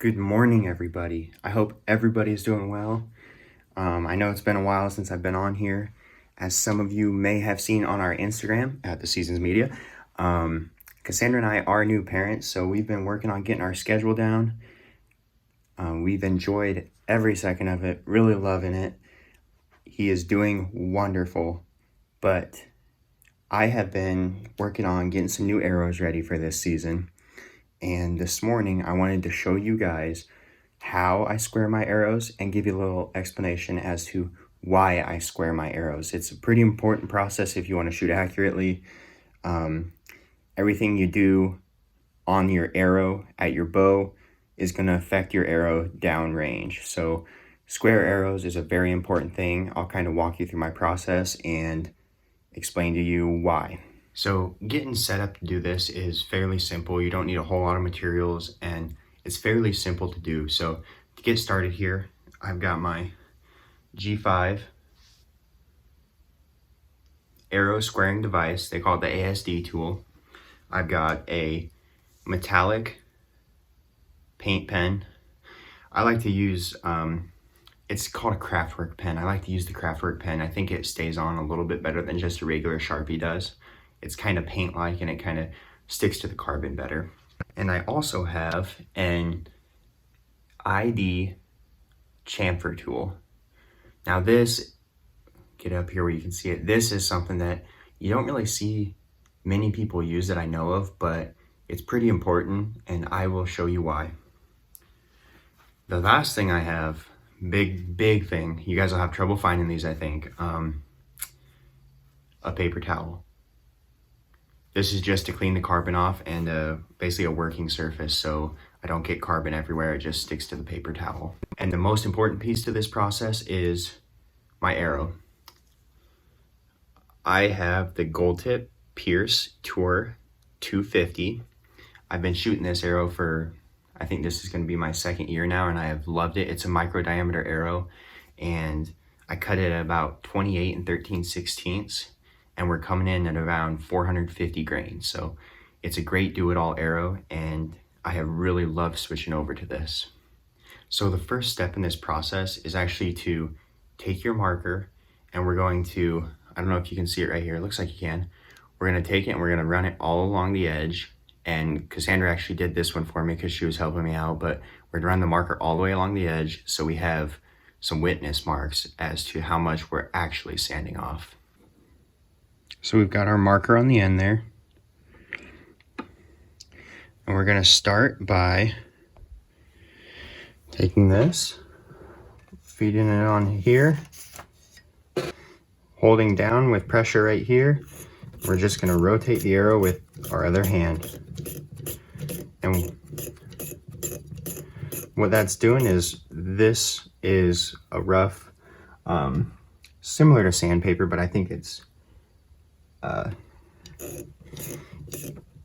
Good morning, everybody. I hope everybody's doing well. I know it's been a while since I've been on here. As some of you may have seen on our Instagram at The Seasons Media, Cassandra and I are new parents, so we've been working on getting our schedule down. We've enjoyed every second of it, really loving it. He is doing wonderful, but I have been working on getting some new arrows ready for this season. And this morning, I wanted to show you guys how I square my arrows and give you a little explanation as to why I square my arrows. It's a pretty important process if you want to shoot accurately. Everything you do on your arrow at your bow is going to affect your arrow downrange. So square arrows is a very important thing. I'll kind of walk you through my process and explain to you why. So getting set up to do this is fairly simple. You don't need a whole lot of materials and it's fairly simple to do. So to get started here, I've got my G5 arrow squaring device. They call it the ASD tool. I've got a metallic paint pen. I like to use, it's called a Craftwork pen. I like to use the Craftwork pen. I think it stays on a little bit better than just a regular Sharpie does. It's kind of paint-like and it kind of sticks to the carbon better. And I also have an ID chamfer tool. Now this, get up here where you can see it, this is something that you don't really see many people use that I know of, but it's pretty important and I will show you why. The last thing I have, big thing, you guys will have trouble finding these I think, a paper towel. This is just to clean the carbon off and basically a working surface so I don't get carbon everywhere, it just sticks to the paper towel. And the most important piece to this process is my arrow. I have the Gold Tip Pierce Tour 250. I've been shooting this arrow for, I think this is going to be my second year now and I have loved it. It's a micro diameter arrow and I cut it at about 28 13/16. And we're coming in at around 450 grains. So it's a great do-it-all arrow and I have really loved switching over to this. So the first step in this process is actually to take your marker and we're going to, I don't know if you can see it right here, it looks like you can. We're gonna take it and we're gonna run it all along the edge. And Cassandra actually did this one for me because she was helping me out, but we're gonna run the marker all the way along the edge so we have some witness marks as to how much we're actually sanding off. So we've got our marker on the end there. And we're going to start by taking this, feeding it on here, holding down with pressure right here. We're just going to rotate the arrow with our other hand. And what that's doing is, this is a rough, similar to sandpaper, but I think it's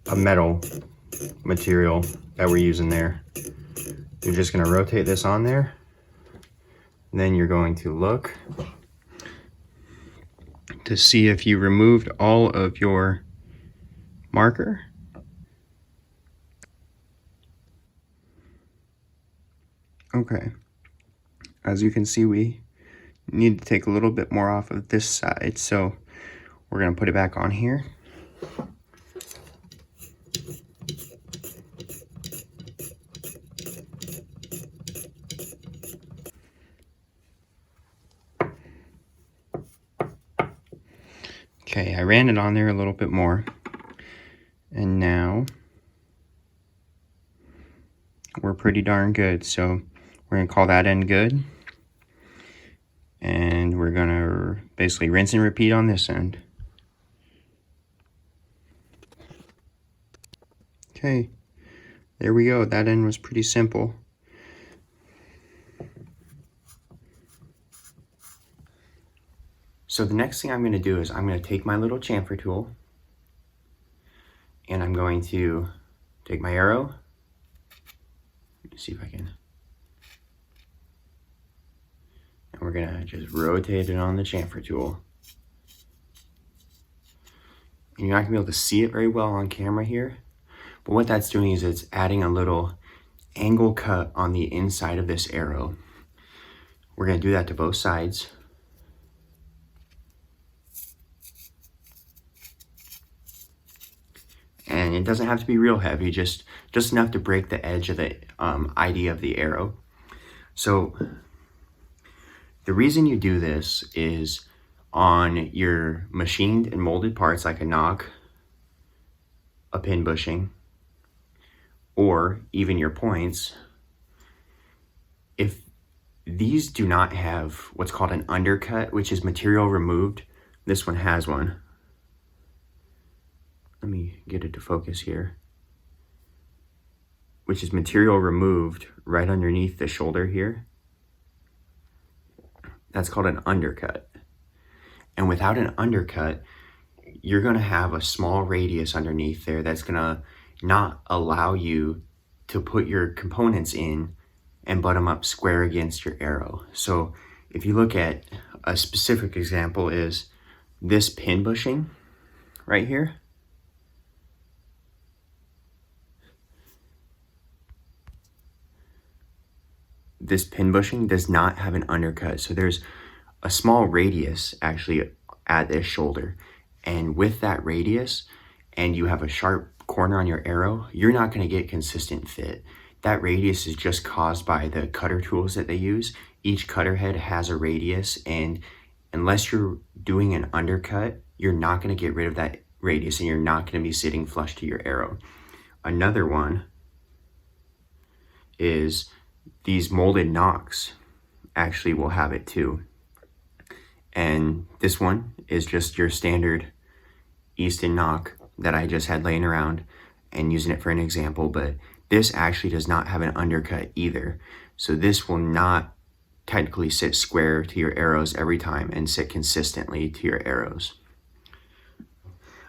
a metal material that we're using there. You're just going to rotate this on there, and then you're going to look to see if you removed all of your marker. Okay, as you can see, we need to take a little bit more off of this side, so we're going to put it back on here. Okay, I ran it on there a little bit more, and now we're pretty darn good. So we're gonna call that end good, and we're gonna basically rinse and repeat on this end. Okay, there we go. That end was pretty simple. So the next thing I'm going to do is I'm going to take my little chamfer tool and I'm going to take my arrow. Let me see if I can. And we're going to just rotate it on the chamfer tool. And you're not going to be able to see it very well on camera here, but what that's doing is it's adding a little angle cut on the inside of this arrow. We're going to do that to both sides. And it doesn't have to be real heavy, just enough to break the edge of the idea of the arrow. So the reason you do this is on your machined and molded parts like a knock, a pin bushing, or even your points, if these do not have what's called an undercut, which is material removed, this one has one. Let me get it to focus here. Which is material removed right underneath the shoulder here. That's called an undercut. And without an undercut, you're going to have a small radius underneath there that's going to not allow you to put your components in and butt them up square against your arrow. So if you look at a specific example is this pin bushing right here. This pin bushing does not have an undercut. So there's a small radius actually at this shoulder. And with that radius, and you have a sharp corner on your arrow, you're not going to get consistent fit. That radius is just caused by the cutter tools that they use. Each cutter head has a radius, and unless you're doing an undercut, you're not going to get rid of that radius, and you're not going to be sitting flush to your arrow. Another one is these molded nocks actually will have it too. And this one is just your standard Easton knock that I just had laying around and using it for an example, but this actually does not have an undercut either. So this will not technically sit square to your arrows every time and sit consistently to your arrows.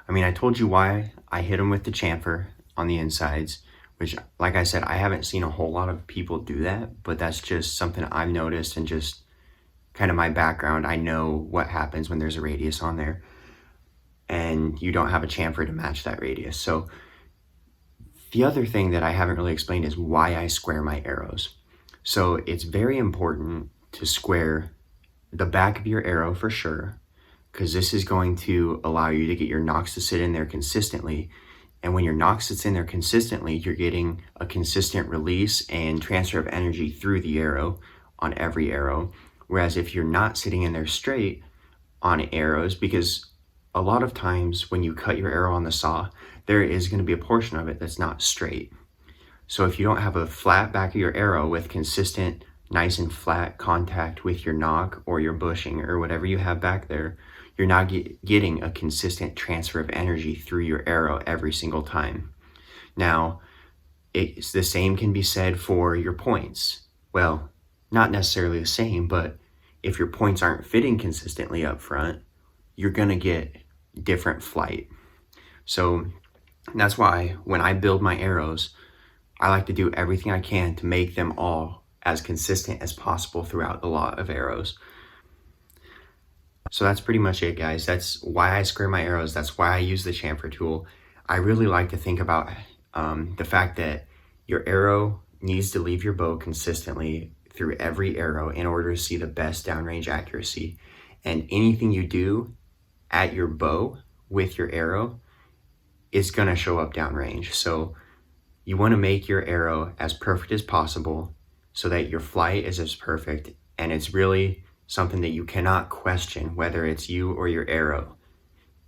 I mean, I told you why I hit them with the chamfer on the insides, which, like I said, I haven't seen a whole lot of people do that, but that's just something I've noticed and just kind of my background. I know what happens when there's a radius on there and you don't have a chamfer to match that radius. So the other thing that I haven't really explained is why I square my arrows. So it's very important to square the back of your arrow for sure, because this is going to allow you to get your nocks to sit in there consistently. And when your knock sits in there consistently, you're getting a consistent release and transfer of energy through the arrow on every arrow. Whereas if you're not sitting in there straight on arrows, because a lot of times when you cut your arrow on the saw, there is going to be a portion of it that's not straight. So if you don't have a flat back of your arrow with consistent, nice and flat contact with your knock or your bushing or whatever you have back there, you're not getting a consistent transfer of energy through your arrow every single time. Now, it's the same can be said for your points. Well, not necessarily the same, but if your points aren't fitting consistently up front, you're gonna get different flight. So that's why when I build my arrows, I like to do everything I can to make them all as consistent as possible throughout the lot of arrows. So that's pretty much it, guys. That's why I square my arrows. That's why I use the chamfer tool. I really like to think about the fact that your arrow needs to leave your bow consistently through every arrow in order to see the best downrange accuracy. And anything you do at your bow with your arrow is going to show up downrange. So you want to make your arrow as perfect as possible so that your flight is as perfect, and it's really something that you cannot question whether it's you or your arrow,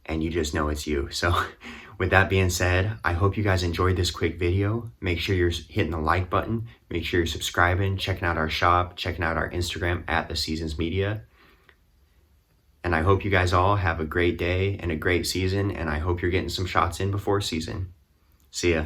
and you just know it's you. So with that being said, I hope you guys enjoyed this quick video. Make sure you're hitting the like button, make sure you're subscribing, checking out our shop, checking out our Instagram at The Seasons Media. And I hope you guys all have a great day and a great season, and I hope you're getting some shots in before season. See ya.